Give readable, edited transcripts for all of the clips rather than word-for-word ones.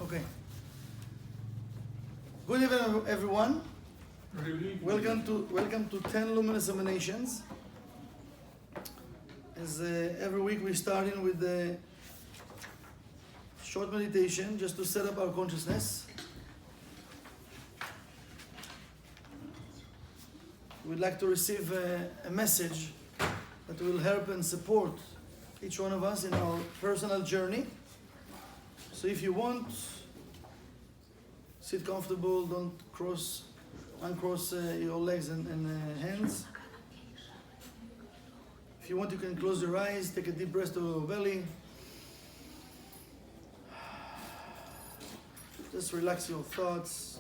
Okay. Good evening, everyone. Welcome to 10 luminous emanations. As every week we're starting with a short meditation just to set up our consciousness. We'd like to receive a message that will help and support each one of us in our personal journey. So if you want, sit comfortable, don't uncross your legs and hands. If you want, you can close your eyes, take a deep breath to your belly. Just relax your thoughts,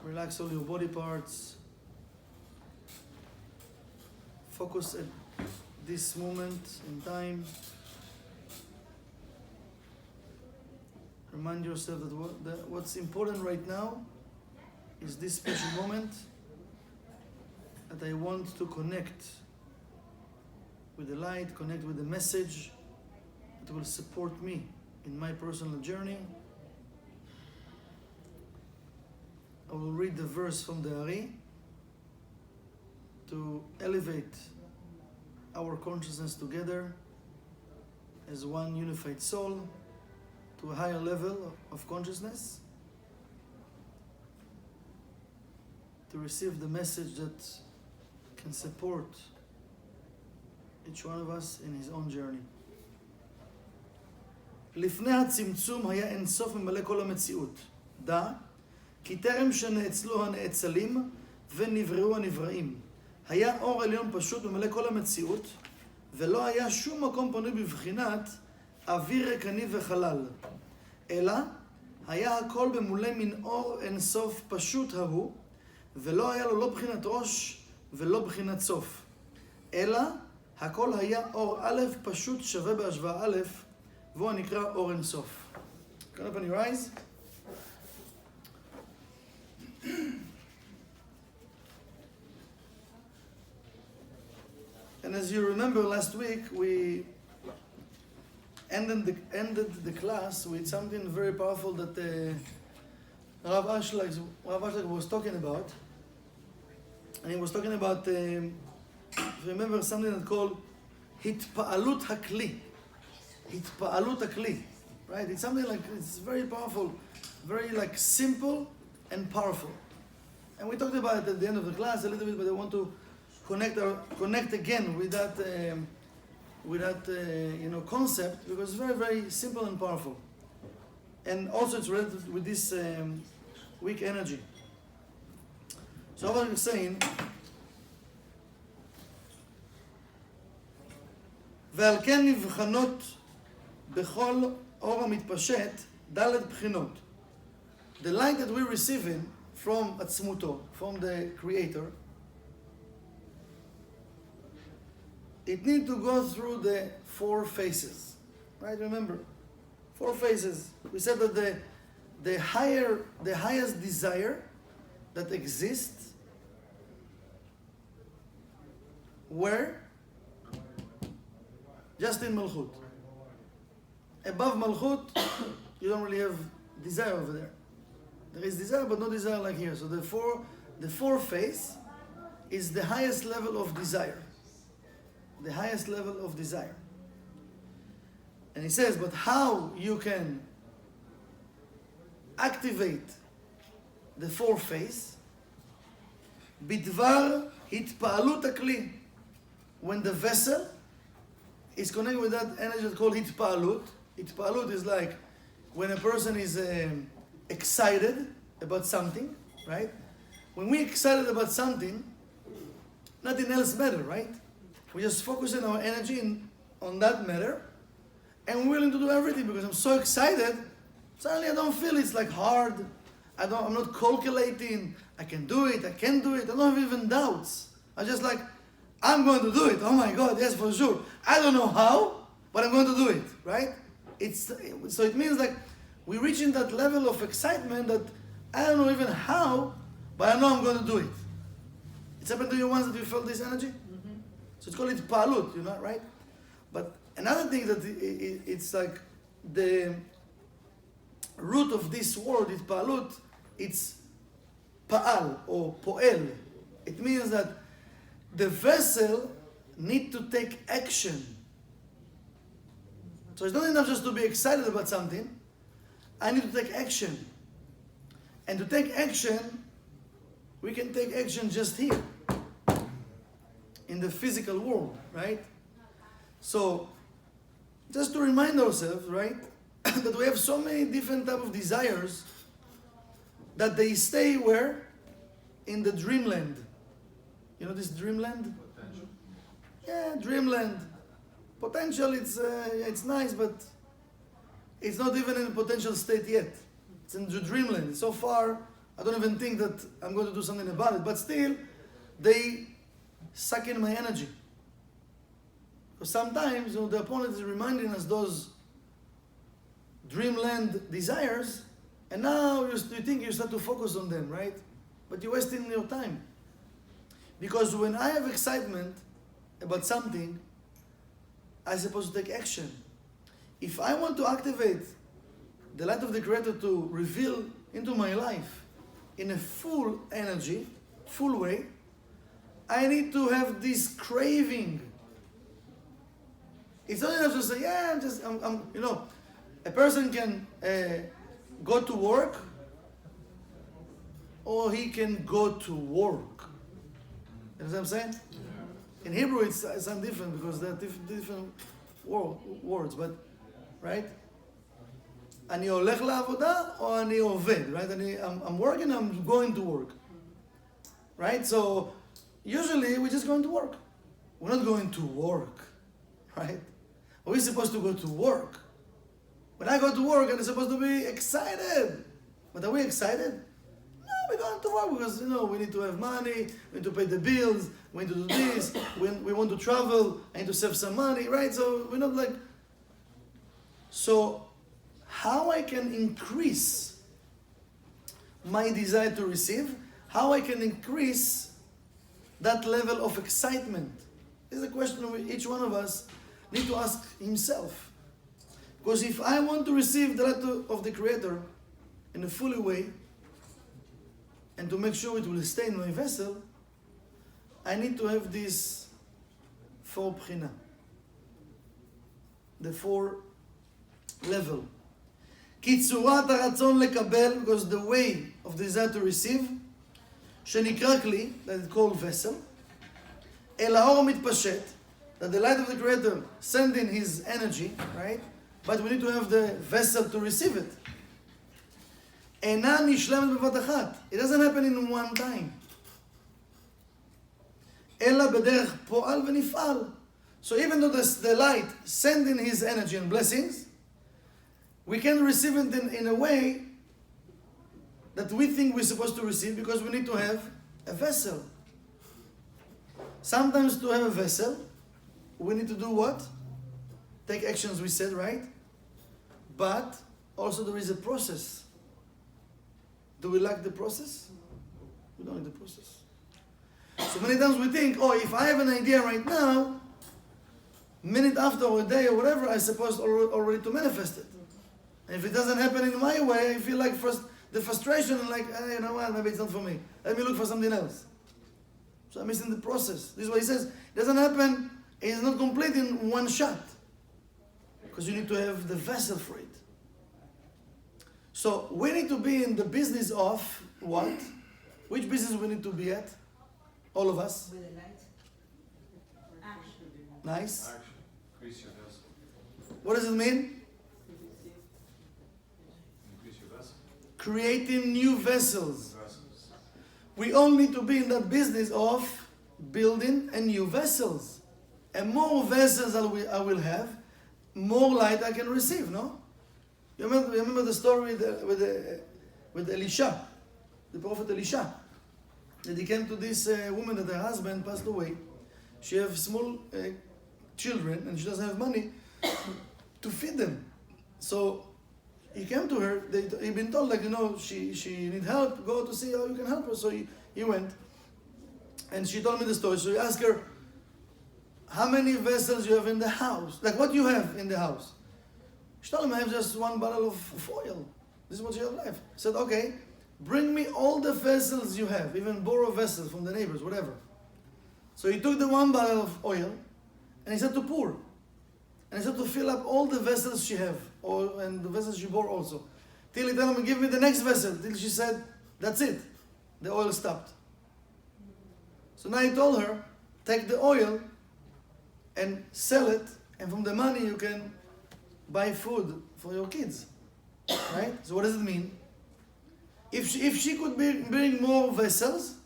relax all your body parts. Focus at this moment in time. Remind yourself that what's important right now is this special moment that I want to connect with the light, connect with the message that will support me in my personal journey. I will read the verse from the Ari to elevate our consciousness together as one unified soul to a higher level of consciousness, to receive the message that can support each one of us in his own journey. לפני הצמצום היה אין סוף ממלא כל המציאות. דע, כי טרם שנאצלו הנאצלים ונבראו הנבראים. היה אור עליון פשוט ממלא כל המציאות, ולא היה שום מקום פנוי בבחינת אוויר ריקני וחלל. אלא היה הכל במולא מן אור אין סוף פשוט ההוא, ולא היה לו לא בחינת ראש ולא בחינת סוף. אלא הכל היה אור א' פשוט שווה בהשוואה א', והוא הנקרא אור אין סוף. Can you open your eyes? And as you remember, last week we ended the class with something very powerful that Rav Ashlag was talking about. And he was talking about, remember, something that called התפעלות הכלי. התפעלות הכלי. Right? It's something like, it's very powerful, very like simple and powerful. And we talked about it at the end of the class a little bit, but I want to connect again with that concept, because it's very, very simple and powerful. And also it's related with this weak energy. So what I'm saying, ועל כן נבחנות בכל אור המתפשט ד' בחינות. The light that we're receiving from עצמותו, from the Creator, it needs to go through the 4 phases. Right? Remember, 4 phases. We said that the highest desire that exists, where? Just in Malchut. Above Malchut, you don't really have desire over there. There is desire, but no desire like here. So the four phase is the highest level of desire. The highest level of desire. And he says, but how you can activate the 4 phase? בדבר התפעלות הכלי. When the vessel is connected with that energy that's called התפעלות. התפעלות is like when a person is excited about something, right? When we're excited about something, nothing else matters, right? We just focus on our energy on that matter, and we're willing to do everything because I'm so excited. Suddenly I don't feel it's like hard. I'm not calculating. I can do it. I can't do it. I don't have even doubts. I'm just like, I'm going to do it. Oh my God, yes, for sure. I don't know how, but I'm going to do it, right? So it means like we reach in that level of excitement that I don't know even how, but I know I'm going to do it. It's happened to you once that you felt this energy? Mm-hmm. So it's called palut, right? But another thing that it's like the root of this word, התפעלות, it's פעל or פועל. It means that the vessel need to take action. So it's not enough just to be excited about something. I need to take action. And to take action, we can take action just here, in the physical world, right? So, just to remind ourselves, right, that we have so many different type of desires that they stay where? In the dreamland. You know this dreamland? Potential. Yeah, dreamland. Potential, it's nice, but it's not even in a potential state yet. It's in the dreamland. So far, I don't even think that I'm going to do something about it. But still, they suck in my energy. Because sometimes, the opponent is reminding us those dreamland desires, and now you think you start to focus on them, right? But you're wasting your time. Because when I have excitement about something, I'm supposed to take action. If I want to activate the light of the Creator to reveal into my life in a full energy, full way, I need to have this craving. It's not enough to say, yeah, a person can go to work, or he can go to work. You know what I'm saying? In Hebrew, it's different because there are different words, but, right? אני הולך לעבודה או אני עובד, right? I'm working, I'm going to work, right? So usually we're just going to work. We're not going to work, right? We're supposed to go to work. When I go to work, I'm supposed to be excited. But are we excited? No, we're going to work because, we need to have money, we need to pay the bills, we need to do this, we want to travel, I need to save some money, right? So we're not like... So how I can increase my desire to receive, how I can increase that level of excitement. This is a question each one of us need to ask himself. Because if I want to receive the light of the Creator in a fully way, and to make sure it will stay in my vessel, I need to have these 4 bchina. The 4 level. כי צורת הרצון לקבל, because the way of desire to receive, שנקרא כלי, that is called vessel, אל האור המתפשט, that the light of the Creator sending his energy, right? But we need to have the vessel to receive it. אינה נשלמת בבת אחת. It doesn't happen in one time. אלא בדרך פועל ונפעל. So even though the light sending his energy and blessings, we can receive it in a way that we think we're supposed to receive because we need to have a vessel. Sometimes to have a vessel, we need to do what? Take actions, we said, right? But also there is a process. Do we like the process? We don't like the process. So many times we think, if I have an idea right now, minute after or a day or whatever, I'm supposed already to manifest it. And if it doesn't happen in my way, I feel like the frustration and like, you know what, maybe it's not for me. Let me look for something else. So I'm missing the process. This is what he says. It doesn't happen, it's not complete in one shot. Because you need to have the vessel for it. So we need to be in the business of what? Which business we need to be at? All of us. With the light. Action. Nice. Action. Increase your vessel. What does it mean? Increase your vessel. Creating new vessels. Vessels. We all need to be in that business of building a new vessels. And more vessels I will have, more light I can receive, no? You remember the story with Elisha, the prophet Elisha, that he came to this woman that her husband passed away. She has small children and she doesn't have money to feed them. So he came to her, he'd been told she need help, go to see how you can help her. So he went and she told me the story. So he asked her, how many vessels you have in the house? Like what you have in the house? She told him, I have just 1 bottle of oil. This is what you have left. He said, okay, bring me all the vessels you have, even borrow vessels from the neighbors, whatever. So he took the 1 barrel of oil, and he said to pour. And he said to fill up all the vessels she have, and the vessels she bore also. Till he told him, give me the next vessel. Till she said, that's it. The oil stopped. So now he told her, take the oil and sell it, and from the money you can buy food for your kids. Right? So what does it mean? If she could bring more vessels,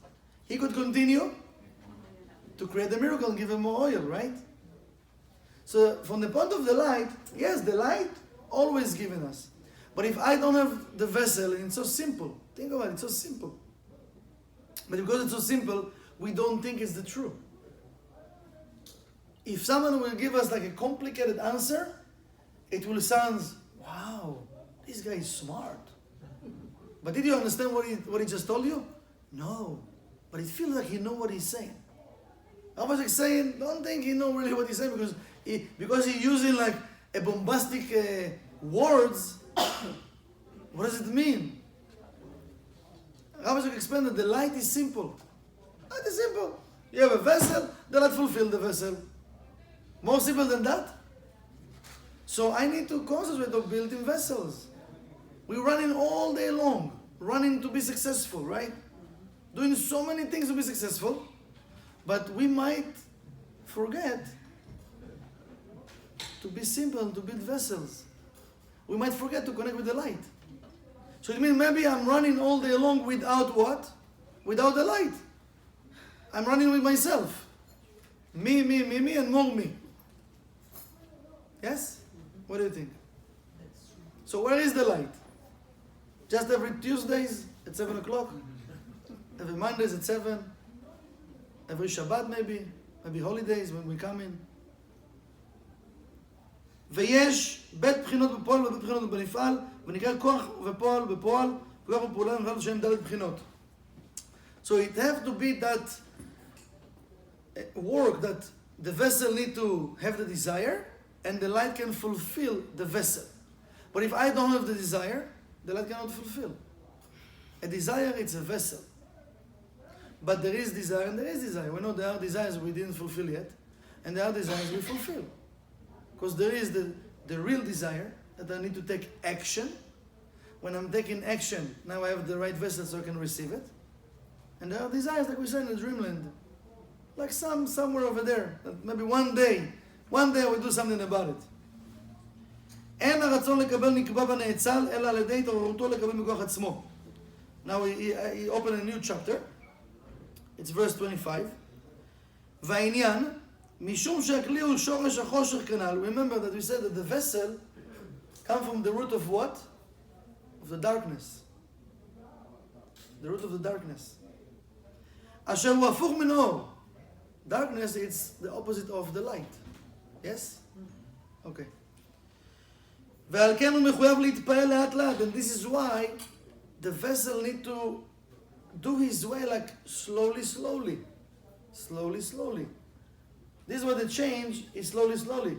he could continue to create the miracle and give him more oil, right? So from the point of the light, yes, the light always given us. But if I don't have the vessel, and it's so simple, think about it, it's so simple. But because it's so simple, we don't think it's the truth. If someone will give us like a complicated answer, it will sound, wow, this guy is smart. But did you understand what he just told you? No. But it feels like he knows what he's saying. I was like saying, don't think he knows really what he's saying because he's using like a bombastic words. What does it mean? I was like explain that the light is simple. Light is simple. You have a vessel, the light fulfill the vessel. More simple than that? So I need to concentrate on building vessels. We're running all day long, running to be successful, right? Doing so many things to be successful, but we might forget to be simple, to build vessels. We might forget to connect with the light. So it means maybe I'm running all day long without what? Without the light. I'm running with myself. Me, and more me. Yes? What do you think? So where is the light? Just every Tuesdays at 7 o'clock? Every Mondays at 7? Every Shabbat maybe? Maybe holidays when we come in? ויש בית בחינות בפועל ובית בחינות בנפעל, ונקרא כוח ופועל בפועל, כוח ופעולה ונפעל שהם ד' בחינות. So it have to be that work that the vessel need to have the desire, and the light can fulfill the vessel. But if I don't have the desire, the light cannot fulfill. A desire, it's a vessel. But there is desire and there is desire. We know there are desires we didn't fulfill yet, and there are desires we fulfill. Because there is the real desire that I need to take action. When I'm taking action, now I have the right vessel so I can receive it. And there are desires, like we said in the dreamland, like somewhere over there, that maybe one day I will do something about it. אין הרצון לקבל נקבע ונאצל, אלא על ידי התעוררותו לקבל מכוח עצמו. Now he opened a new chapter. It's verse 25. והעניין, משום שהכלי הוא שורש החושך כנ"ל. Remember that we said that the vessel comes from the root of what? Of the darkness. The root of the darkness. אשר הוא הפוך מן אור. Darkness, it's the opposite of the light. Yes? Okay. ועל כן הוא מחויב להתפעל לאט לאט. And this is why the vessel need to do his way like slowly. This is what the change is slowly.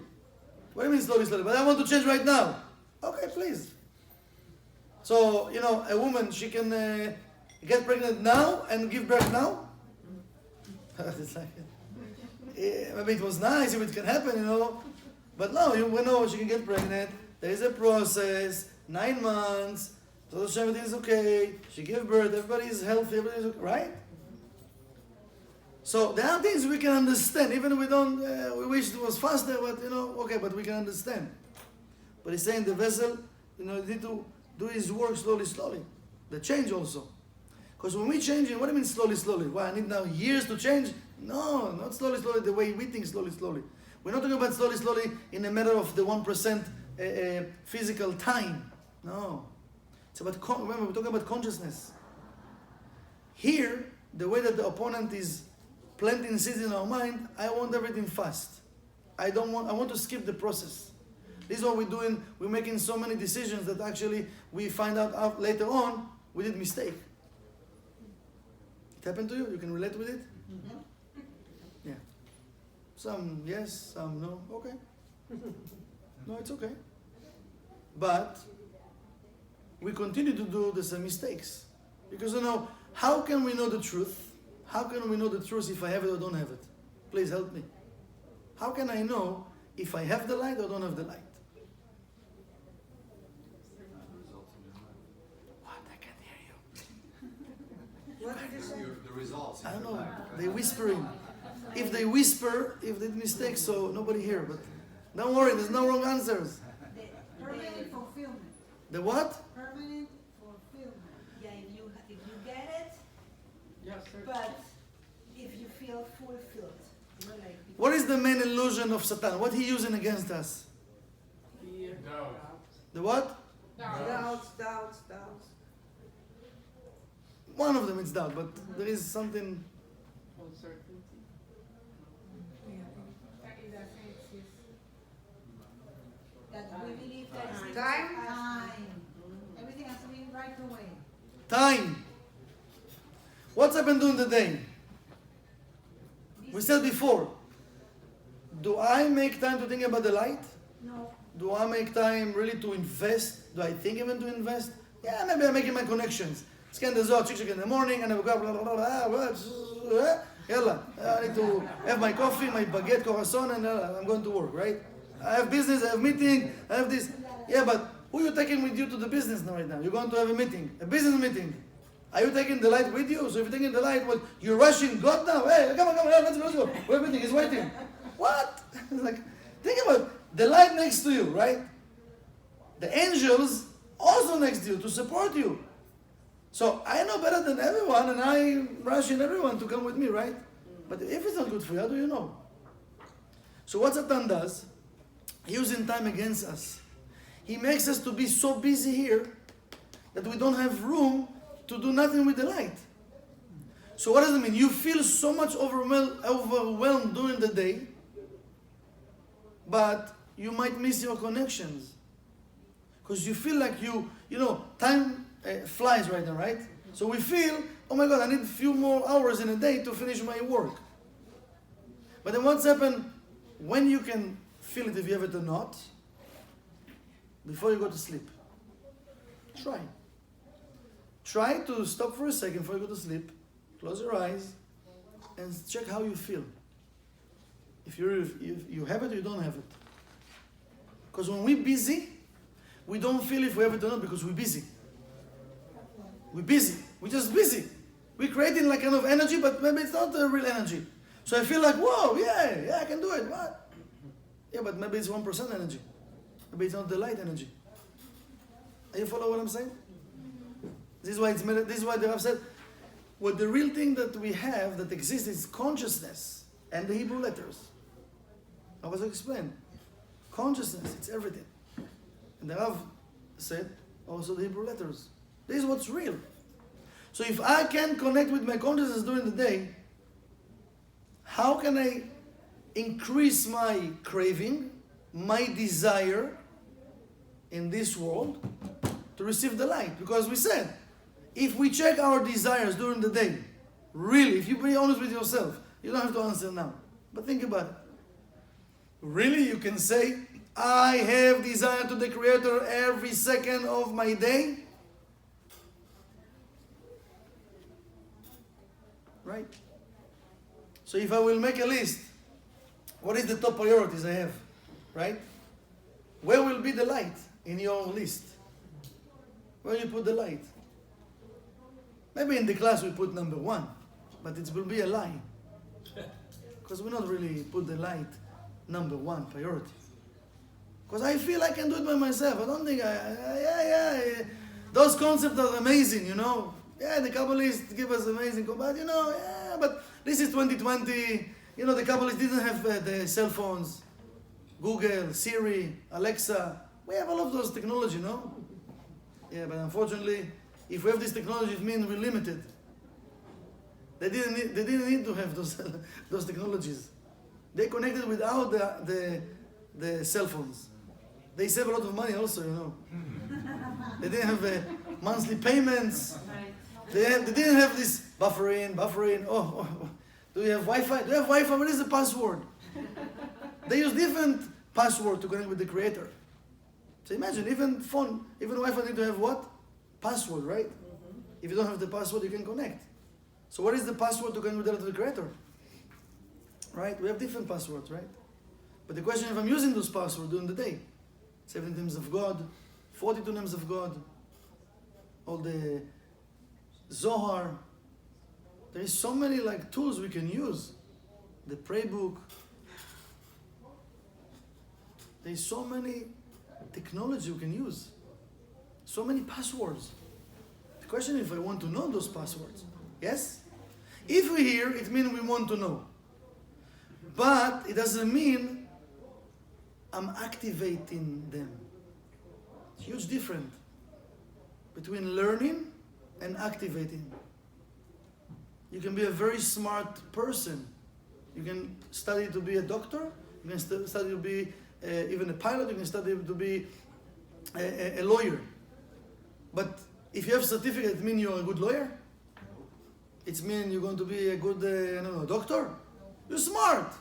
What do you mean slowly? But I want to change right now. Okay, please. So, a woman, she can get pregnant now and give birth now. It's like, maybe it was nice if it can happen, But no, we know she can get pregnant. There is a process, 9 months, so everything is okay. She gave birth, everybody is healthy, everybody is okay, right? So there are things we can understand, even if we don't, we wish it was faster, but okay, but we can understand. But he's saying the vessel, need to do his work slowly. The change also. Because when we change it, what do you mean slowly? Why, I need now years to change? No, not slowly, the way we think slowly. We're not talking about slowly in a matter of the 1% physical time. No. It's about, remember, we're talking about consciousness. Here, the way that the opponent is planting seeds in our mind, I want everything fast. I want to skip the process. This is what we're doing. We're making so many decisions that actually we find out later on we did mistake. It happened to you? You can relate with it? Mm-hmm. Yeah. Some yes, some no. Okay. No, it's okay. But we continue to do the same mistakes. Because how can we know the truth? How can we know the truth if I have it or don't have it? Please help me. How can I know if I have the light or don't have the light? What? I can't hear you. What did you say? The results. I don't know. They're whispering. If they whisper, if they mistake, so nobody hear. But don't worry, there's no wrong answers. The permanent fulfillment. The what? Permanent fulfillment. Yeah, if you get it, but if you feel fulfilled, you know, like What is the main illusion of Satan? What he using against us? The what? Doubts. One of them is doubt, but there is something. that we believe that is Time. Everything has to be right away. Time. What's happened during the day? We said before, do I make time to think about the light? No. Do I make time really to invest? Do I think even to invest? Yeah, maybe I'm making my connections. Scan the Zohar, chick in the morning, and I wake up, blah, blah, blah, blah, yalla, I need to have my coffee, my baguette, croissant, and I'm going to work, right? I have business, I have meeting, I have this. Yeah, but who are you taking with you to the business now right now? You're going to have a meeting, a business meeting. Are you taking the light with you? So if you're taking the light, well, you're rushing God now. Hey, come on, let's go. We're meeting, he's waiting. What? It's like, think about it. The light next to you, right? The angels also next to you to support you. So I know better than everyone, and I rush in everyone to come with me, right? But if it's not good for you, how do you know? So what Satan does, using time against us, he makes us to be so busy here that we don't have room to do nothing with the light. So what does it mean? You feel so much overwhelmed during the day, but you might miss your connections. Because you feel like time flies right now, right? So we feel, oh my God, I need a few more hours in a day to finish my work. But then what's happened when you can feel it, if you have it or not, before you go to sleep? Try. Try to stop for a second before you go to sleep, close your eyes, and check how you feel. If you have it or you don't have it. Because when we're busy, we don't feel if we have it or not because we're busy. We're busy. We're just busy. We're creating like kind of energy, but maybe it's not a real energy. So I feel like, whoa, yeah, I can do it. What? Yeah, but maybe it's 1% energy. Maybe it's not the light energy. Are you follow what I'm saying? This is why the Rav said, what the real thing that we have that exists is consciousness and the Hebrew letters. I was explained. Consciousness, it's everything. And the Rav said also the Hebrew letters. This is what's real. So if I can connect with my consciousness during the day, how can I increase my craving, my desire in this world to receive the light? Because we said, if we check our desires during the day, really, if you be honest with yourself, you don't have to answer now, but think about it. Really, you can say, I have desire to the Creator every second of my day? Right? So if I will make a list, what is the top priorities I have? Right? Where will be the light in your list? Where you put the light? Maybe in the class we put number 1, but it will be a lie. Because we not really put the light number 1 priority. Because I feel I can do it by myself. I don't think those concepts are amazing, Yeah, the Kabbalists give us amazing, but but this is 2020. The Kabbalists didn't have the cell phones, Google, Siri, Alexa. We have all of those technology, no? Yeah, but unfortunately, if we have this technology, it means we're limited. They didn't need to have those technologies. They connected without the cell phones. They save a lot of money also, They didn't have monthly payments. They didn't have this buffering. Oh, do you have Wi-Fi? Do you have Wi-Fi? What is the password? They use different password to connect with the Creator. So imagine, even Wi-Fi need to have what? password, right? If you don't have the password, you can connect. So what is the password to connect with the Creator? Right? We have different passwords, right? But the question is if I'm using those passwords during the day. 17 names of God, 42 names of God, all the Zohar. There is so many like tools we can use. The prayer book. There is so many technology we can use. So many passwords. The question is if I want to know those passwords. Yes? If we hear, it means we want to know. But it doesn't mean I'm activating them. Huge difference between learning and activating. You can be a very smart person. You can study to be a doctor. You can study to be even a pilot. You can study to be a lawyer. But if you have a certificate, it means you're a good lawyer? It means you're going to be a good, doctor? You're smart.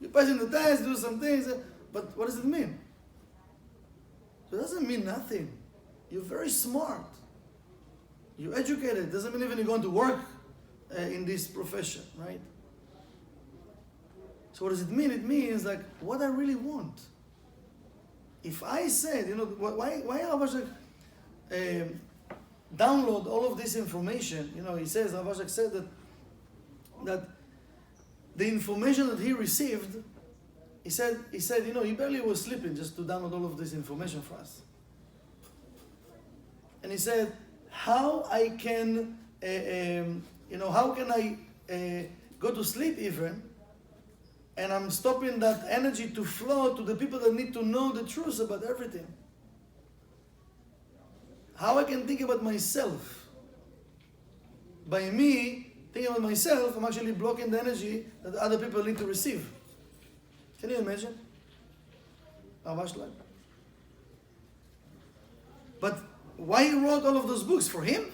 You're passing the test, do some things. But what does it mean? So it doesn't mean nothing. You're very smart. You're educated. It doesn't mean even you're going to work in this profession, right? So what does it mean? It means like what I really want. If I said, why Rav Ashlag download all of this information? He says, Rav Ashlag said that the information that he received, he said, he barely was sleeping just to download all of this information for us. And he said, how can I go to sleep even, and I'm stopping that energy to flow to the people that need to know the truth about everything? How I can think about myself? By me thinking about myself, I'm actually blocking the energy that other people need to receive. Can you imagine? Rav Ashlag. But why he wrote all of those books? For him?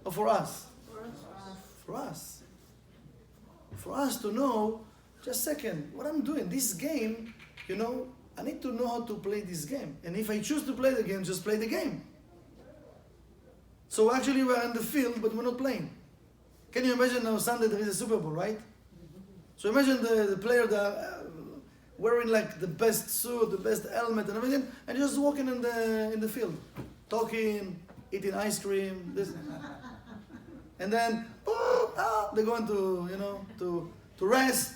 Or for us? For us. For us to know, just a second, what I'm doing, this game, I need to know how to play this game. And if I choose to play the game, just play the game. So actually we're in the field, but we're not playing. Can you imagine now Sunday there is a Super Bowl, right? So imagine the player that wearing like the best suit, the best helmet and everything, and just walking in the field, talking, eating ice cream, this, and then they're going to rest.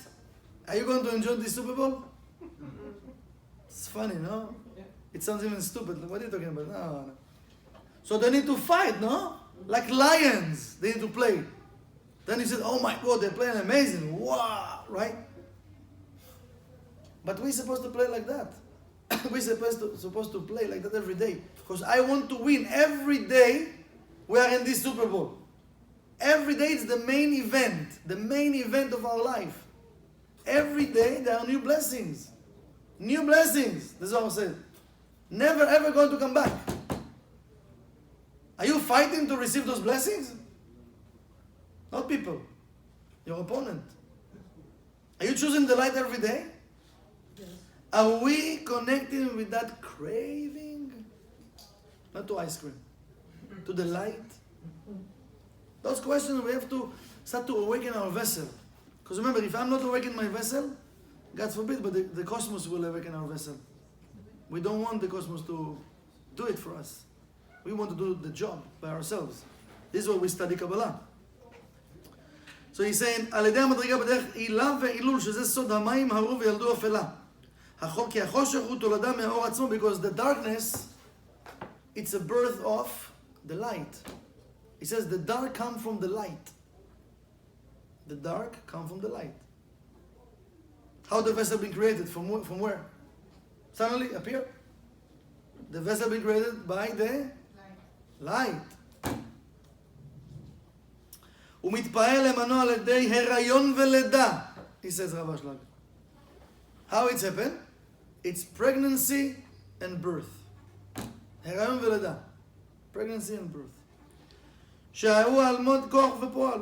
Are you going to enjoy this Super Bowl? It's funny, no? It sounds even stupid. What are you talking about? No. So they need to fight, no? Like lions, they need to play. Then he said, oh my God, they're playing amazing. Wow, right? But we're supposed to play like that. We're supposed to play like that every day. Because I want to win. Every day we are in this Super Bowl. Every day it's the main event of our life. Every day there are new blessings. New blessings, the Zohar said. Never ever going to come back. Are you fighting to receive those blessings? Not people. Your opponent. Are you choosing the light every day? Yes. Are we connecting with that craving? Not to ice cream. To the light? Those questions we have to start to awaken our vessel. Because remember, if I'm not awakening my vessel, God forbid, but the cosmos will awaken our vessel. We don't want the cosmos to do it for us. We want to do the job by ourselves. This is why we study Kabbalah. So he's saying, על ידי המדרגה בדרך עילה ועילול, שזה סוד המים הראו וילדו אפלה. כי החושך הוא תולדה מהאור עצמו, because the darkness, it's a birth of the light. He says the dark comes from the light. The dark comes from the light. How the vessel been created? From where? Suddenly appear? The vessel been created by the light. הוא מתפעל למנוע על ידי הריון ולידה. He says Rav Ashlag. How it's happened? It's pregnancy and birth. הריון ולידה. Pregnancy and birth. שהאירוע על מוד כוח ופועל.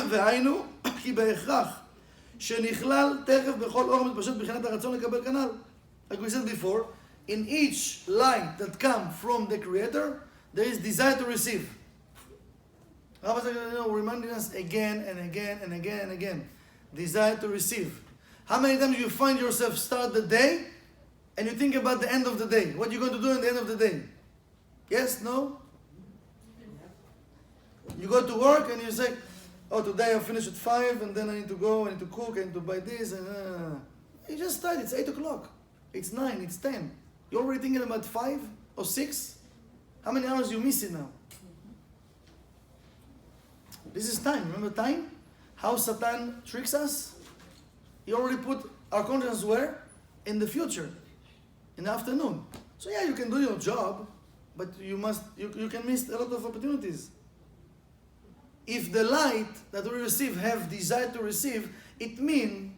והיינו, כי בהכרח שנכלל תכף בכל אור מתפשט בחינת הרצון לקבל כנ"ל. Like we said before, in each light that comes from the Creator, there is desire to receive. Rabbi is reminding us again and again and again and again. Desire to receive. How many times you find yourself start the day and you think about the end of the day? What you're going to do at the end of the day? Yes? No? You go to work and you say, oh, today I'll finish at 5 and then I need to go, I need to cook, I need to buy this. And you just start. It's 8 o'clock. It's 9, it's 10. You're already thinking about 5 or 6? How many hours you missing now? This is time. Remember time? How Satan tricks us? He already put our conscience where? In the future. In the afternoon. So yeah, you can do your job, but you can miss a lot of opportunities. If the light that we receive have desire to receive, it means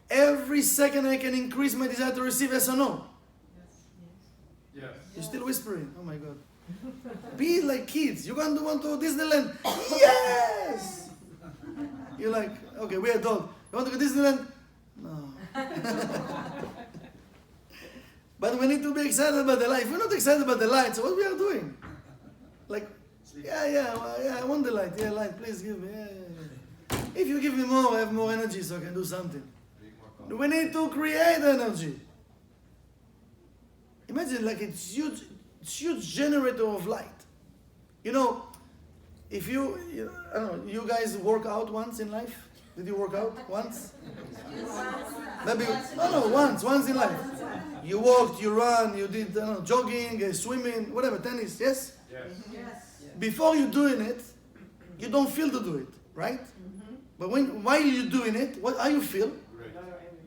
every second I can increase my desire to receive, yes or no? Yes. You're still whispering. Oh my God. Be like kids. You're going to want to go to Disneyland? Yes! You're like, okay, we're adult. You want to go to Disneyland? No. But we need to be excited about the light. If we're not excited about the light, so what we are doing? Like, yeah, I want the light. Yeah, light, please give me. Yeah. If you give me more, I have more energy so I can do something. We need to create energy. Imagine like it's huge generator of light. You know, if you I don't know, you guys work out once in life? Did you work out once? Maybe, once in life. You walked, you ran, you did jogging, swimming, whatever, tennis, yes? Yes. Before you're doing it, you don't feel to do it, right? But while you're doing it, how you feel? Great.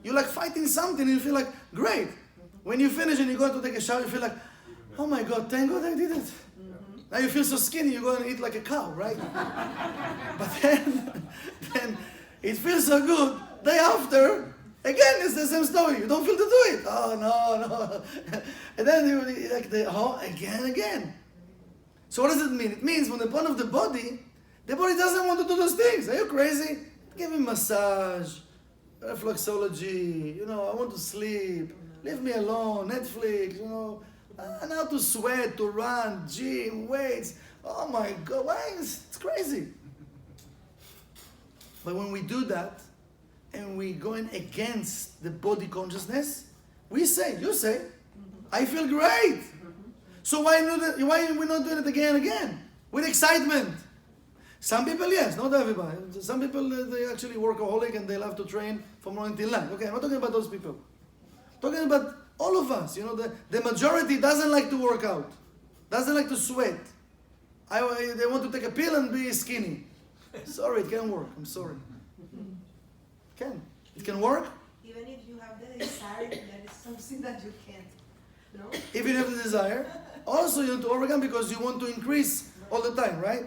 You're like fighting something, and you feel like, great. When you finish and you go to take a shower, you feel like, oh my God, thank God I did it. Now you feel so skinny, you go and eat like a cow, right? But then it feels so good. Day after, again, it's the same story. You don't feel to do it. Oh, no. And then you like, again. So what does it mean? It means from the point of the body doesn't want to do those things. Are you crazy? Give me massage, reflexology, I want to sleep. Leave me alone, Netflix, now to sweat, to run, gym, weights. Oh my God, why? It's crazy. But when we do that, and we're going against the body consciousness, you say, I feel great. So why are we not doing it again and again? With excitement. Some people, yes, not everybody. Some people, they actually workaholic and they love to train from morning till night. Okay, I'm not talking about those people. I'm talking about all of us. The majority doesn't like to work out. Doesn't like to sweat. They want to take a pill and be skinny. Sorry, it can't work. I'm sorry. It can work. Even if you have the desire, that is something that you can't. No? If you have the desire. Also, you need to overcome because you want to increase all the time, right?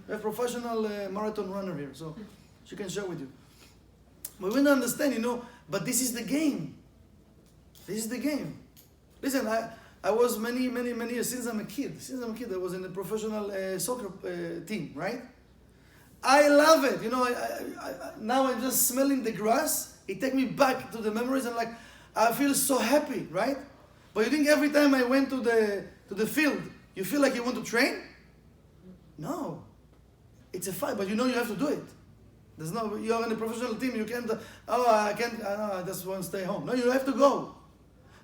We have a professional marathon runner here, so she can share with you. But we don't understand, but this is the game. This is the game. Listen, I was many years, since I'm a kid, I was in the professional soccer team, right? I love it. Now I'm just smelling the grass. It takes me back to the memories and I feel so happy, right? But you think every time I went to the field, you feel like you want to train? No. It's a fight, but you have to do it. You're in a professional team, you can't, I just want to stay home. No, you have to go.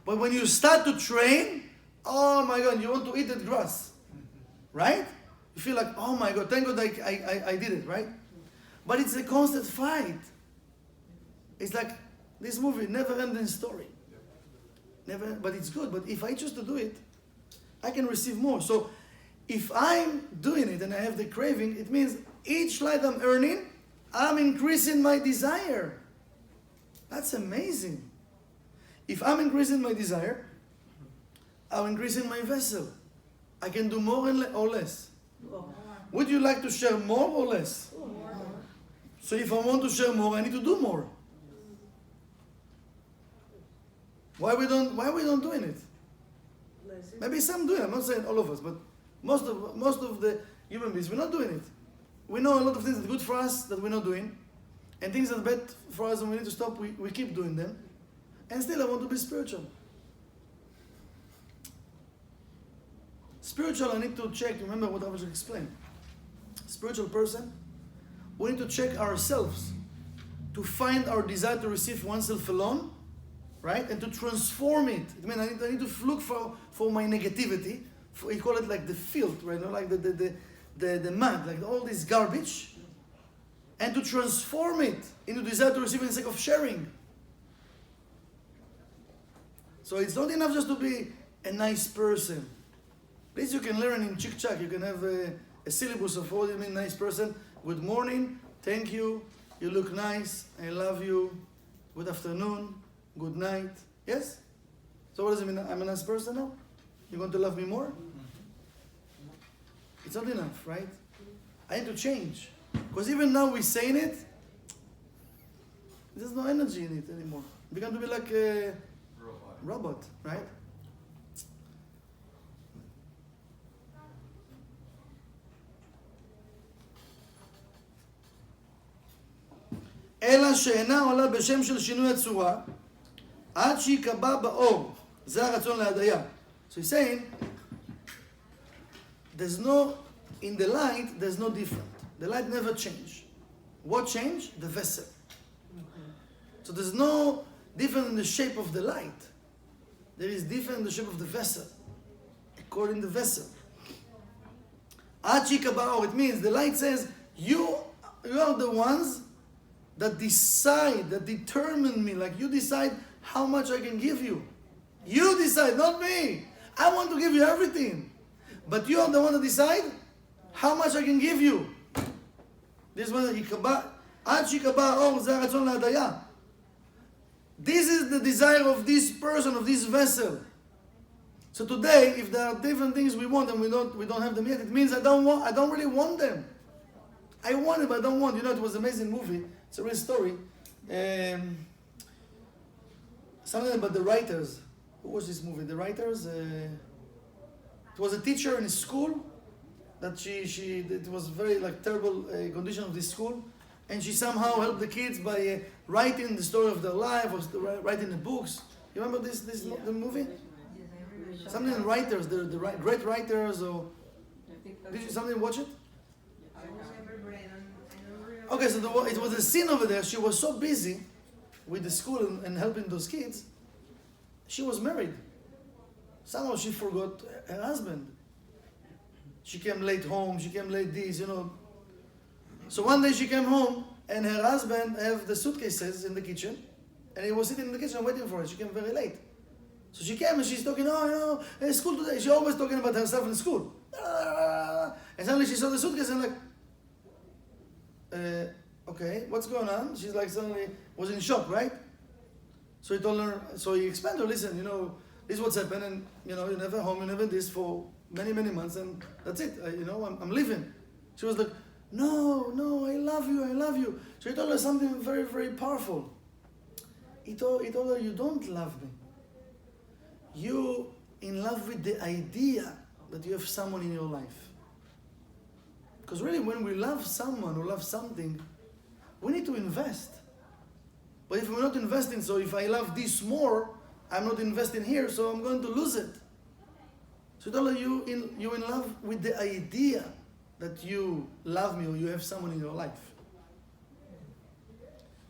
But when you start to train, oh my God, you want to eat that grass, right? You feel like, oh my God, thank God I did it, right? But it's a constant fight. It's like this movie, never-ending story. But it's good. But if I choose to do it, I can receive more. So if I'm doing it and I have the craving, it means each light I'm earning, I'm increasing my desire. That's amazing. If I'm increasing my desire, I'm increasing my vessel. I can do more or less. Would you like to share more or less? More. So if I want to share more, I need to do more. Why we don't doing it? Maybe some do it. I'm not saying all of us, but most of the human beings, we're not doing it. We know a lot of things that are good for us that we're not doing, and things that are bad for us and we need to stop, we keep doing them. And still I want to be spiritual. Spiritual, I need to check. Remember what I was explaining. Spiritual person, we need to check ourselves to find our desire to receive oneself alone, right? And to transform it. I mean, I need to look for my negativity. We call it like the filth, right? Like the mud, like all this garbage. And to transform it into desire to receive in the sake of sharing. So it's not enough just to be a nice person. This you can learn in Chick Chak. You can have a syllabus of what you mean nice person. Good morning, thank you, you look nice, I love you, good afternoon, good night. Yes? So what does it mean? I'm a nice person now? You're going to love me more? It's not enough, right? I need to change. Because even now we're saying it, there's no energy in it anymore. We're going to be like a robot, right? אלא שאינה עולה בשם של שינוי הצורה עד שיקבע באור. זה הרצון להדיה. So he's saying, there's no, in the light, there's no different. The light never changed. What changed? The vessel. So there's no different in the shape of the light. There is different in the shape of the vessel. According to the vessel. עד שיקבע האור. It means the light says, you are the ones that decide, that determine me. Like you decide how much I can give you. You decide, not me. I want to give you everything. But you are the one that decide how much I can give you. This is what יקבע, עד שיקבע האור, זה הרצון להדיה. This is the desire of this person, of this vessel. So today, if there are different things we want and we don't have them yet, it means I don't really want them. I want it, but I don't want. You know, it was an amazing movie. It's a real story. Something about the writers. Who was this movie? The writers. It was a teacher in his school that it was very like terrible condition of this school, and she somehow helped the kids by writing the story of their life, or writing the books. You remember this the movie? Something in writers, the great writers, or did you something watch it? Okay, so it was a scene over there. She was so busy with the school and helping those kids. She was married. Somehow she forgot her husband. She came late home. She came late this, you know. So one day she came home and her husband have the suitcases in the kitchen, and he was sitting in the kitchen waiting for her. She came very late. So she came and she's talking, school today. She's always talking about herself in school. And suddenly she saw the suitcase and like, okay, what's going on? She's like suddenly was in shock, right? So he told her, so he explained to her, listen, this is what's happened, and you're never home, you're never this for many, many months, and that's it. I'm leaving. She was like, no, I love you. So he told her something very, very powerful. He told her, you don't love me. You in love with the idea that you have someone in your life. Because really, when we love someone or love something, we need to invest. But if we're not investing, so if I love this more, I'm not investing here, so I'm going to lose it. So tell her you're in love with the idea that you love me or you have someone in your life.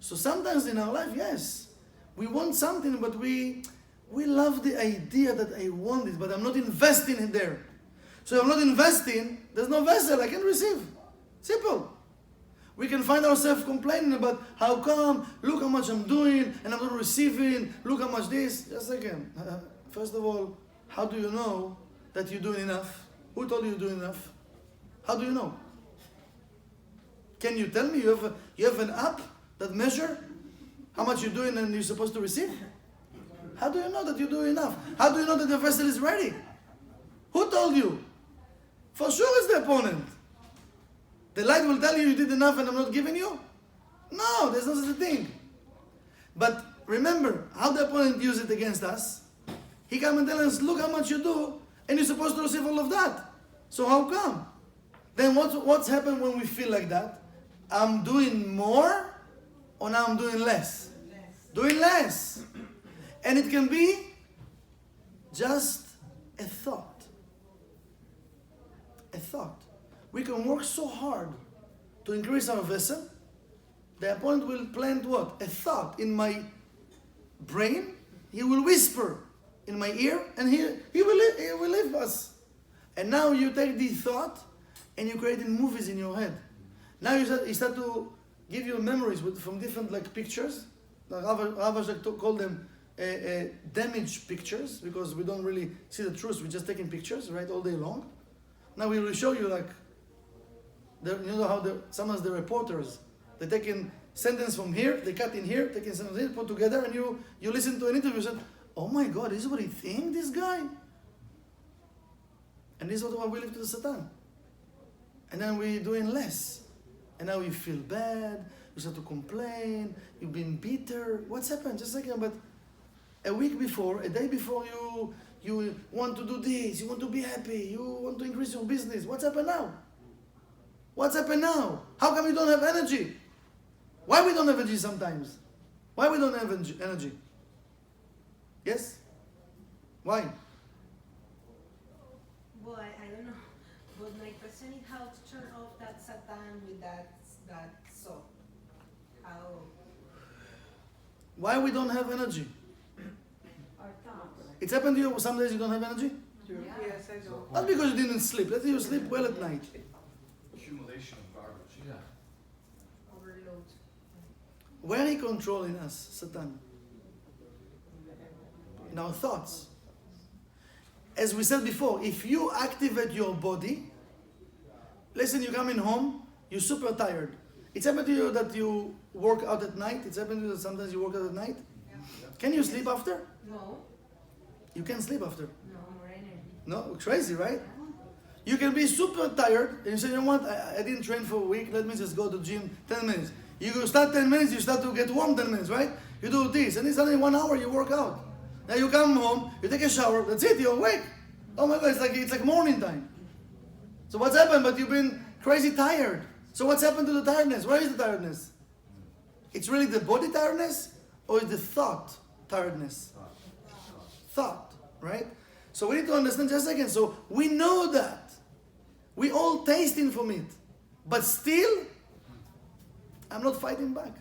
So sometimes in our life, yes, we want something, but we love the idea that I want it, but I'm not investing in there. So if I'm not investing, there's no vessel I can receive. Simple. We can find ourselves complaining about how come, look how much I'm doing, and I'm not receiving, look how much this. Just a second. First of all, how do you know that you're doing enough? Who told you you're doing enough? How do you know? Can you tell me you have an app that measures how much you're doing and you're supposed to receive? How do you know that you're doing enough? How do you know that the vessel is ready? Who told you? For sure it's the opponent. The light will tell you did enough and I'm not giving you? No, there's no such a thing. But remember, how the opponent uses it against us. He come and tell us, look how much you do, and you're supposed to receive all of that. So how come? Then what's happened when we feel like that? I'm doing more, or now I'm doing less? Doing less. And it can be just a thought. A thought. We can work so hard to increase our vessel. The opponent will plant what? A thought in my brain. He will whisper in my ear, and he will leave us. And now you take the thought and you create movies in your head. Now you start to give you memories from different pictures. Rav Ashlag called them damaged pictures, because we don't really see the truth. We're just taking pictures, right, all day long. Now we will show you you know how sometimes the reporters, they take in sentence from here, they cut in here, take in sentence here, put together, and you listen to an interview and say, oh my God, this is what he thinks, this guy? And this is what we live to the Satan. And then we're doing less. And now you feel bad, you start to complain, you've been bitter. What's happened? Just a second, but a week before, a day before, you want to do this, you want to be happy, you want to increase your business. What's happened now? What's happened now? How come you don't have energy? Why we don't have energy sometimes? Why we don't have energy? Yes? Why? Well, I don't know. But my question is how to turn off that Satan with that soul. How? Why we don't have energy? Our thoughts. It's happened to you some days you don't have energy? Yes, I do. Not because you didn't sleep. Let's say you sleep well at night. Accumulation of garbage. Yeah. Overload. Where are you controlling us, Satan? In our thoughts. As we said before, if you activate your body, listen, you come in home, you're super tired. It's happened to you that you work out at night? It's happened to you that sometimes you work out at night? Yeah. Can you sleep after? No. You can sleep after. No more energy. No? Crazy, right? You can be super tired and you say, you know what, I didn't train for a week, let me just go to the gym 10 minutes. You start 10 minutes, you start to get warm 10 minutes, right? You do this, and it's only 1 hour you work out. Now you come home, you take a shower, that's it, you're awake. Oh my God, it's like morning time. So what's happened? But you've been crazy tired. So what's happened to the tiredness? Where is the tiredness? It's really the body tiredness, or is the thought tiredness? Thought, right? So we need to understand just a second. So we know that. We all tasting from it. But still, I'm not fighting back.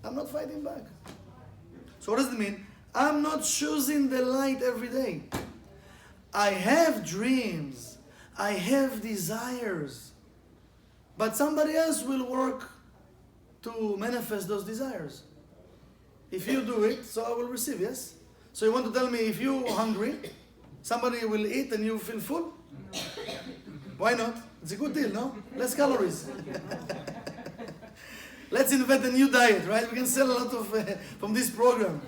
I'm not fighting back. So what does it mean? I'm not choosing the light every day. I have dreams. I have desires. But somebody else will work to manifest those desires. If you do it, so I will receive, yes? So you want to tell me if you're hungry, somebody will eat and you feel full? Why not? It's a good deal, no? Less calories. Let's invent a new diet, right? We can sell a lot of from this program.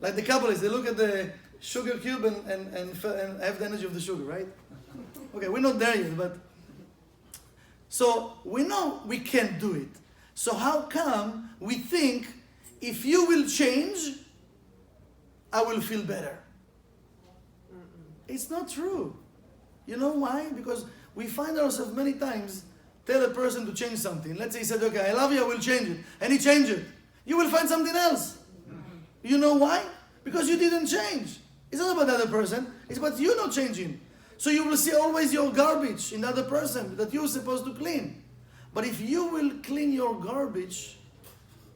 Like the Kabbalists, they look at the sugar cube and have the energy of the sugar, right? Okay, we're not there yet, but... So we know we can't do it. So how come we think if you will change, I will feel better? It's not true. You know why? Because we find ourselves many times tell a person to change something. Let's say he said, okay, I love you, I will change it. And he changed it. You will find something else. You know why? Because you didn't change. It's not about the other person. It's about you not changing. So you will see always your garbage in the other person that you're supposed to clean. But if you will clean your garbage,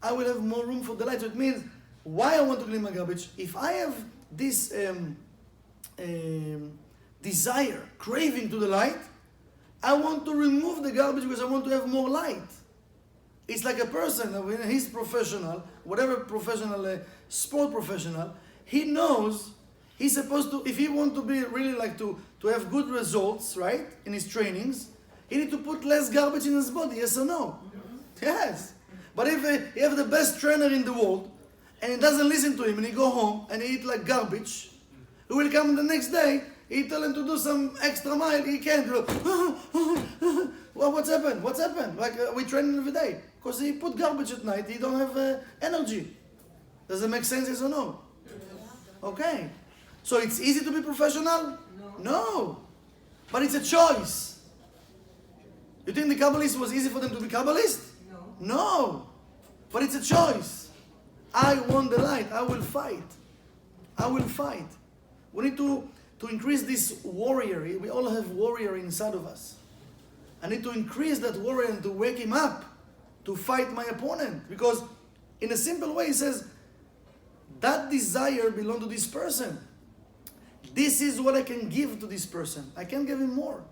I will have more room for the light. So it means, why I want to clean my garbage? If I have this desire, craving to the light, I want to remove the garbage because I want to have more light. It's like a person, when he's professional, whatever professional, sport professional, he knows he's supposed to, if he wants to be really like to have good results, right, in his trainings, he needs to put less garbage in his body, yes or no? Yes. But if you have the best trainer in the world, and he doesn't listen to him, and he go home and he eat like garbage, he will come the next day, he tell him to do some extra mile, he can't. Well, what's happened? What's happened? Like we train every day. Because he put garbage at night, he don't have energy. Does it make sense, yes or no? Okay. So it's easy to be professional? No. But it's a choice. You think the Kabbalist was easy for them to be Kabbalist? No. But it's a choice. I want the light. I will fight. I will fight. We need to to increase this warrior. We all have warrior inside of us. I need to increase that warrior and to wake him up to fight my opponent. Because in a simple way, he says, that desire belongs to this person. This is what I can give to this person. I can't give him more.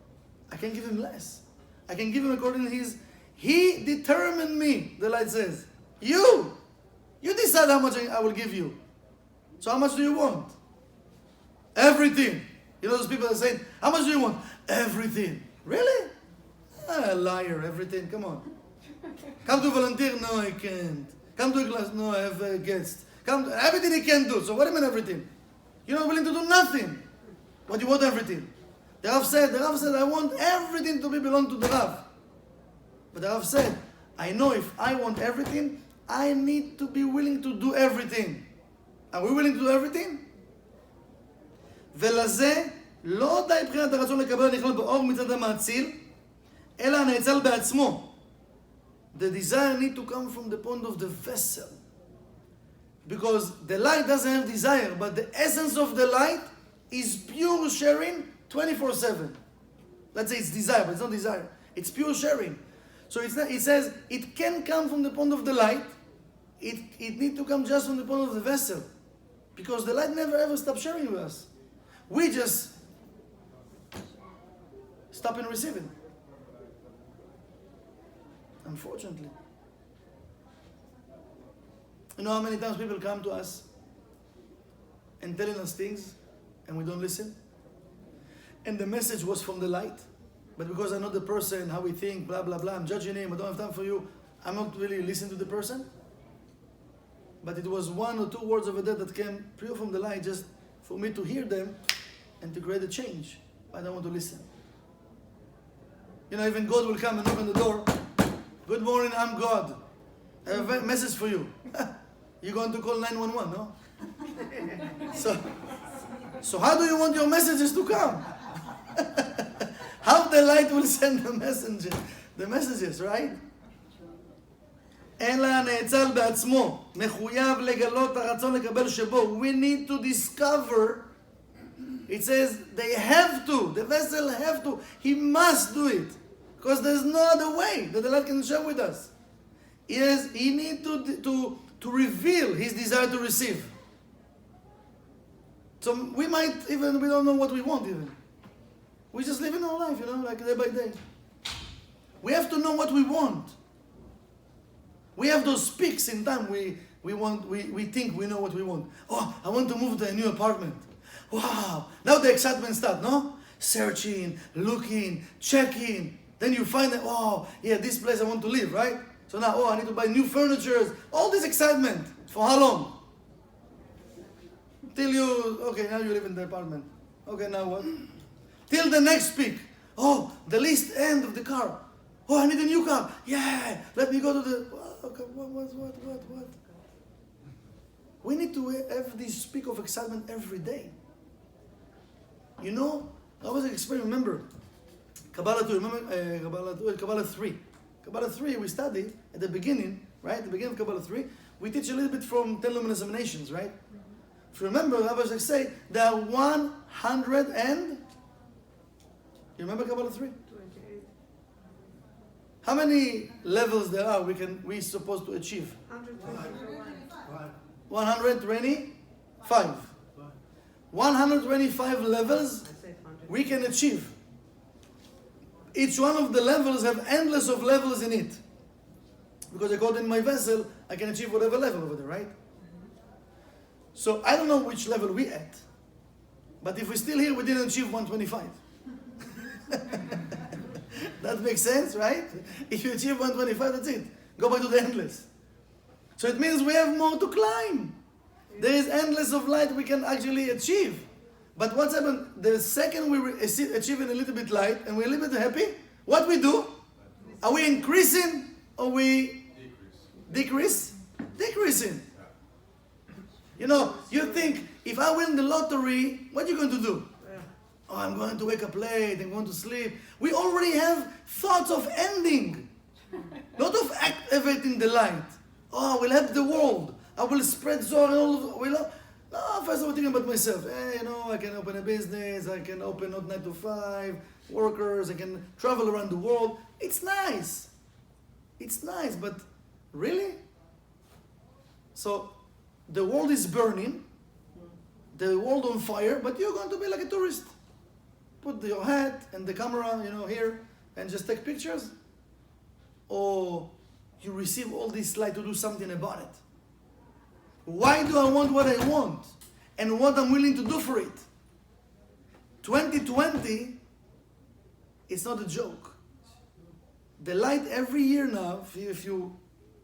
I can give him less. I can give him according to his... He determined me, the light says. You decide how much I will give you. So how much do you want? Everything. You know those people that say, how much do you want? Everything. Really? Ah, liar, everything. Come on. Come to volunteer? No, I can't. Come to a class? No, I have a guest. Come to, everything he can do. So what do you mean everything? You're not willing to do nothing. But you want everything. The Rav said, I want everything to be belong to the Rav. But the Rav said, I know if I want everything, I need to be willing to do everything. Are we willing to do everything? ולזה לא די בחינת הרצון לקבל הנכלל באור מצד המאציל, אלא הנאצל בעצמו. The desire need to come from the point of the vessel. Because the light doesn't have desire, but the essence of the light is pure sharing 24/7. Let's say it's desire, but it's not desire. It's pure sharing. So it says it can come from the point of the light. It needs to come just from the point of the vessel. Because the light never ever stops sharing with us. We just stop in receiving. Unfortunately. You know how many times people come to us and telling us things and we don't listen? And the message was from the light. But because I know the person, how we think, blah, blah, blah, I'm judging him, I don't have time for you, I'm not really listening to the person. But it was 1 or 2 words over there that came pure from the light just for me to hear them and to create a change. I don't want to listen. You know, even God will come and open the door. Good morning, I'm God. I have a message for you. You're going to call 911, no? So how do you want your messages to come? How the light will send the messages, right? אלא הנאצל בעצמו, מחויב לגלות הרצון לקבל שבו. We need to discover. It says they have to, the vessel have to. He must do it. Because there's no other way that the light can share with us. He needs to reveal his desire to receive. So we don't know what we want even. We just live in our life, like day by day. We have to know what we want. We have those peaks in time. We think we know what we want. Oh, I want to move to a new apartment. Wow. Now the excitement starts, no? Searching, looking, checking. Then you find that, oh, yeah, this place I want to live, right? So now, I need to buy new furniture. All this excitement. For how long? Till now you live in the apartment. Okay, now what? Till the next peak. Oh, the least end of the car. Oh, I need a new car. Yeah, let me go to the... Okay, what? We need to have this peak of excitement every day. You know, I was explaining, remember, Kabbalah 2, Kabbalah 3. Kabbalah 3, we study at the beginning, right? At the beginning of Kabbalah 3, we teach a little bit from 10 luminous emanations, right? If you remember, I was like say, there are 100 and... You remember Kabbalah 3? 28. How many levels there are we supposed to achieve? 125. 125 levels we can achieve. Each one of the levels have endless of levels in it. Because according to my vessel, I can achieve whatever level over there, right? So I don't know which level we at. But if we're still here, we didn't achieve 125. That makes sense, right? If you achieve 125, that's it. Go back to the endless. So it means we have more to climb. There is endless of light we can actually achieve. But what's happened? The second we achieve a little bit light and we're a little bit happy, what we do? Are we increasing or we decrease? Decreasing. You know, you think, if I win the lottery, what are you going to do? Oh, I'm going to wake up late, I'm going to sleep. We already have thoughts of ending. Not of activating the light. Oh, I will help the world. I will spread Zohar and all of No, first I'm thinking about myself. Hey, you know, I can open a business, I can open not 9 to 5, workers, I can travel around the world. It's nice. It's nice, but really? So, the world is burning, the world on fire, but you're going to be like a tourist. Put your hat and the camera, you know, here, and just take pictures. Or you receive all this light to do something about it. Why do I want what I want? And what I'm willing to do for it? 2020, it's not a joke. The light every year now, if you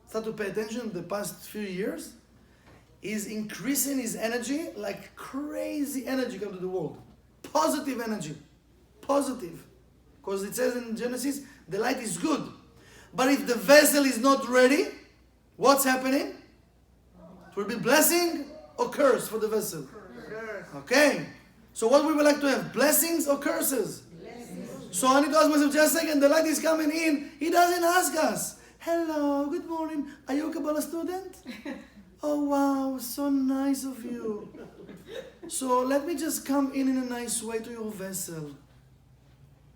start to pay attention the past few years, is increasing his energy like crazy energy come to the world. Positive energy. Positive. Because it says in Genesis, the light is good. But if the vessel is not ready, what's happening? It will be blessing or curse for the vessel. Okay. So what we would like to have? Blessings or curses? So I need to ask myself, just a second, the light is coming in. He doesn't ask us. Hello, good morning. Are you a Kabbalah student? Oh wow, so nice of you. So let me just come in a nice way to your vessel.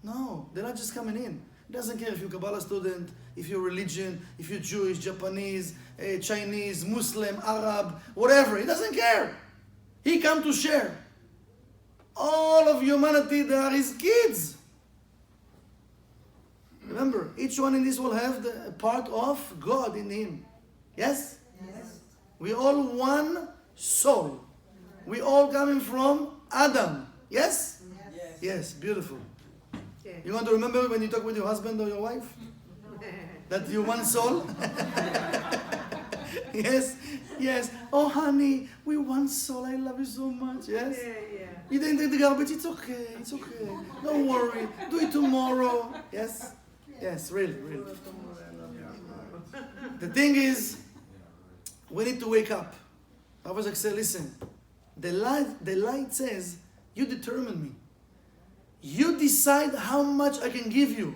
No, they're not just coming in. He doesn't care if you're a Kabbalah student, if you're religion, if you're Jewish, Japanese, Chinese, Muslim, Arab, whatever. He doesn't care. He come to share. All of humanity, they are his kids. Remember, each one in this will have the part of God in him. Yes? Yes. We all one soul. We all coming from Adam. Yes? Yes. Yes, beautiful. You want to remember when you talk with your husband or your wife? That you're one soul? Yes? Yes. Oh, honey, we one soul. I love you so much. Yes? You didn't take the garbage. It's okay. It's okay. Don't worry. Do it tomorrow. Yes? Yes, really, really. The thing is, we need to wake up. I was like, say, listen, the light says, you determine me. You decide how much I can give you.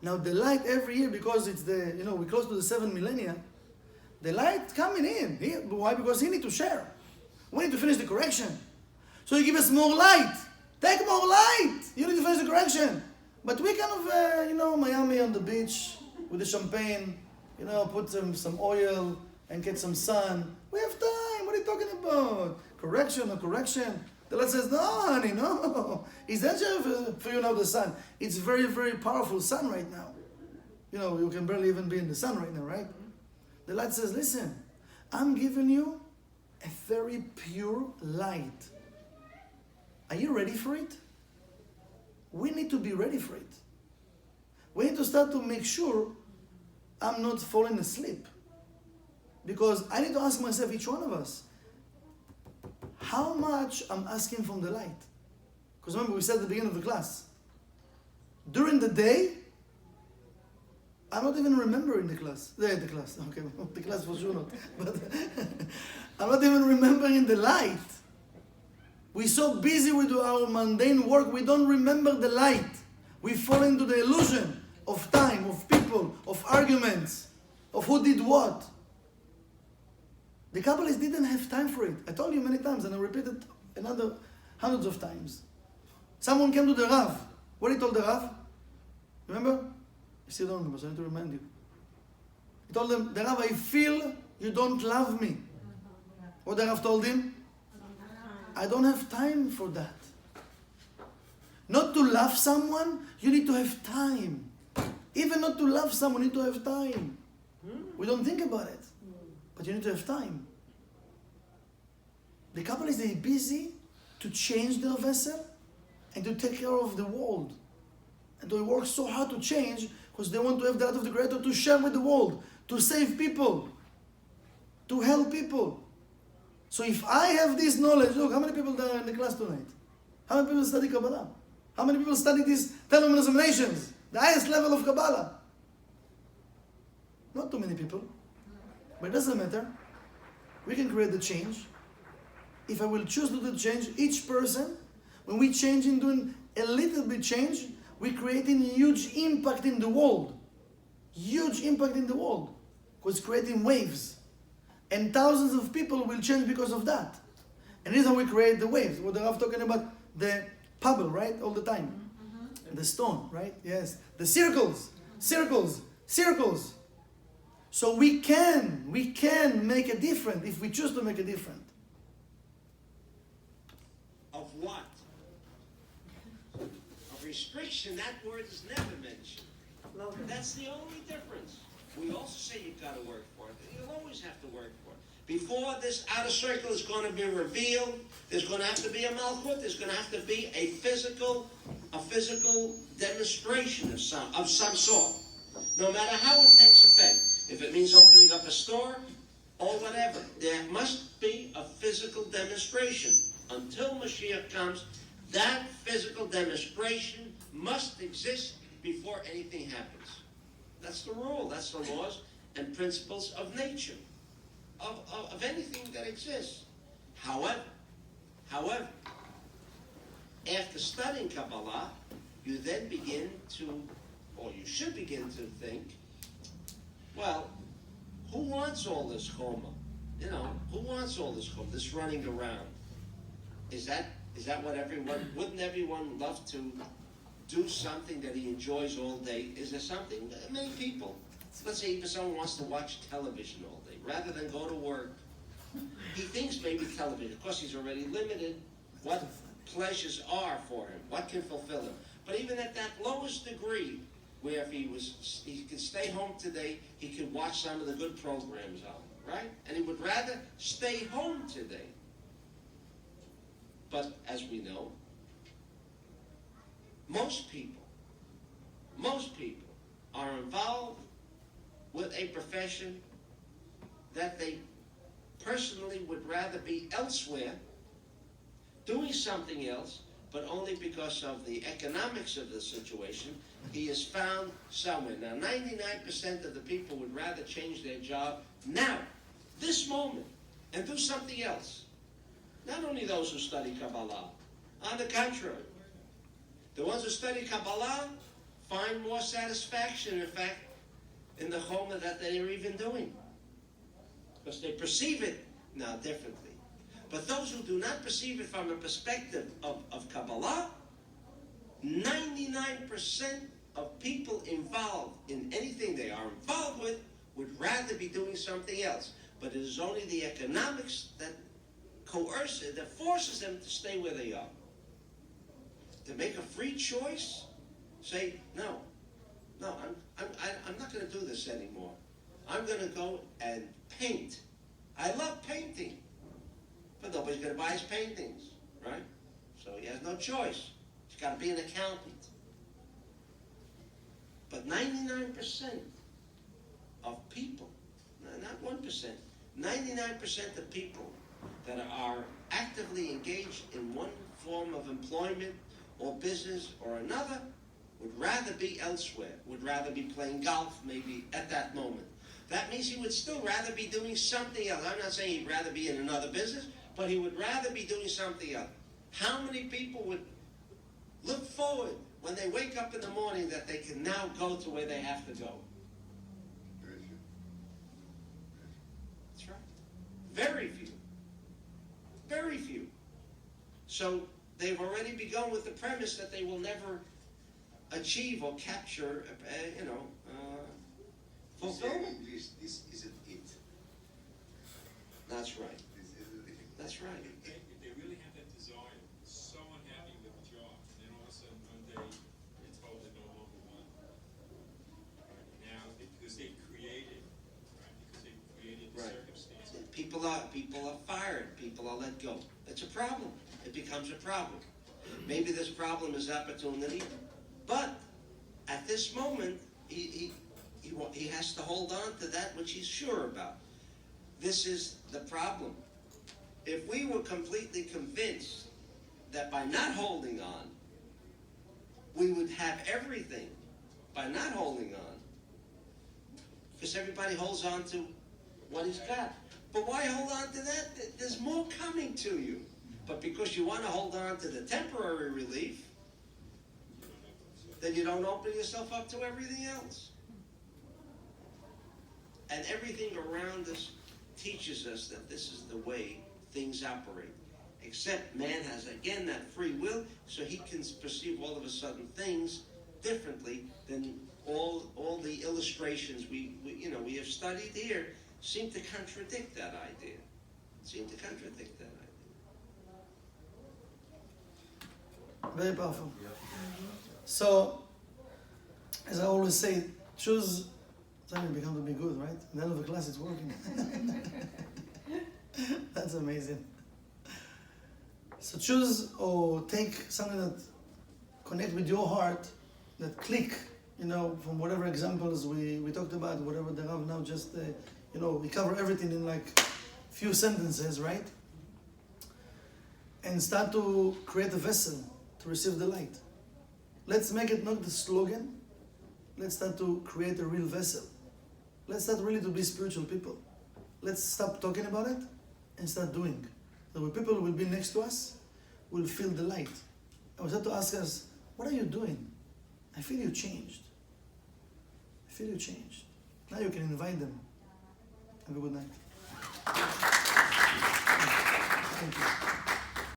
Now the light every year, because it's the, you know, we're close to the 7 millennia, the light coming in. Why? Because he need to share. We need to finish the correction. So you give us more light. Take more light. You need to finish the correction. But we kind of, you know, Miami on the beach with the champagne, you know, put some oil and get some sun. We have time. What are you talking about? Correction or correction? The Lord says, no, honey, no. It's dangerous for you now, the sun. It's very, very powerful sun right now. You know, you can barely even be in the sun right now, right? The Lord says, listen, I'm giving you a very pure light. Are you ready for it? We need to be ready for it. We need to start to make sure I'm not falling asleep. Because I need to ask myself, each one of us, how much I'm asking from the light? Because remember, we said at the beginning of the class, during the day, I'm not even remembering the class. Okay, the class for sure not. But I'm not even remembering the light. We're so busy with our mundane work, we don't remember the light. We fall into the illusion of time, of people, of arguments, of who did what. The Kabbalists didn't have time for it. I told you many times, and I repeat it another hundreds of times. Someone came to the Rav. What he told the Rav? Remember? I still don't remember, so I need to remind you. He told them, the Rav, I feel you don't love me. What the Rav told him? I don't have time for that. Not to love someone, you need to have time. Even not to love someone, you need to have time. We don't think about it. But you need to have time. The Kabbalists, they're busy to change their vessel and to take care of the world. And they work so hard to change because they want to have the light of the Creator to share with the world, to save people, to help people. So if I have this knowledge, look, how many people are in the class tonight? How many people study Kabbalah? How many people study these Telsomid examinations? The highest level of Kabbalah? Not too many people. But it doesn't matter. We can create the change. If I will choose to do the change, each person, when we change in doing a little bit change, we're creating huge impact in the world. Huge impact in the world. Because it's creating waves. And thousands of people will change because of that. And this is how we create the waves. What the Rav talking about, the pebble, right? All the time. The stone, right? Yes. The circles, circles, circles. So we can make a difference if we choose to make a difference. Of what? Of restriction, that word is never mentioned. That's the only difference. We also say you've got to work for it. You'll always have to work for it. Before this outer circle is going to be revealed, there's going to have to be a malchut. There's going to have to be a physical demonstration of some sort. No matter how it takes effect. If it means opening up a store or whatever, there must be a physical demonstration. Until Mashiach comes, that physical demonstration must exist before anything happens. That's the rule. That's the laws and principles of nature, of anything that exists. However, after studying Kabbalah, you then begin to, or you should begin to think, well, who wants all this choma? You know, who wants all this choma, this running around? Is that what everyone, wouldn't everyone love to do something that he enjoys all day? Is there something, many people, let's say even someone wants to watch television all day, rather than go to work. He thinks maybe television, of course he's already limited what pleasures are for him, what can fulfill him. But even at that lowest degree, where if he could stay home today, he could watch some of the good programs on, right? And he would rather stay home today. But as we know, most people are involved with a profession that they personally would rather be elsewhere, doing something else, but only because of the economics of the situation, he is found somewhere. Now, 99% of the people would rather change their job now, this moment, and do something else. Not only those who study Kabbalah. On the contrary, the ones who study Kabbalah find more satisfaction, in fact, in the choma that they're even doing. Because they perceive it now differently. But those who do not perceive it from a perspective of Kabbalah, 99% of people involved in anything they are involved with would rather be doing something else. But it is only the economics that coerces, that forces them to stay where they are. To make a free choice, say, no, I'm not going to do this anymore. I'm going to go and paint. I love painting. But nobody's going to buy his paintings, right? So he has no choice. He's got to be an accountant. But 99% of people, not 1%, 99% of people that are actively engaged in one form of employment or business or another would rather be elsewhere, would rather be playing golf maybe at that moment. That means he would still rather be doing something else. I'm not saying he'd rather be in another business, but he would rather be doing something else. How many people would look forward when they wake up in the morning that they can now go to where they have to go? That's right. Very few. Very few. So they've already begun with the premise that they will never achieve or capture, fulfillment. This isn't it. That's right. That's right. If they really have that desire, so unhappy with the job, and then all of a sudden one day they're told they no longer want it. Right? Now, because they've created, right? Because they've created the circumstances. People are fired. People are let go. It's a problem. It becomes a problem. Maybe this problem is opportunity, but at this moment, he has to hold on to that which he's sure about. This is the problem. If we were completely convinced that by not holding on, we would have everything by not holding on, because everybody holds on to what he's got. But why hold on to that? There's more coming to you. But because you want to hold on to the temporary relief, then you don't open yourself up to everything else. And everything around us teaches us that this is the way things operate. Except man has, again, that free will, so he can perceive all of a sudden things differently than all the illustrations we have studied here seem to contradict that idea. Very powerful. So, as I always say, choose something become to be good, right? At the end of the class, it's working. That's amazing. So choose or take something that connect with your heart, that click, from whatever examples we talked about, whatever the Rav now just, we cover everything in like few sentences, right? And start to create a vessel to receive the light. Let's make it not the slogan. Let's start to create a real vessel. Let's start really to be spiritual people. Let's stop talking about it and start doing. So when people will be next to us, will feel the light. And we start to ask us, what are you doing? I feel you changed. Now you can invite them. Have a good night.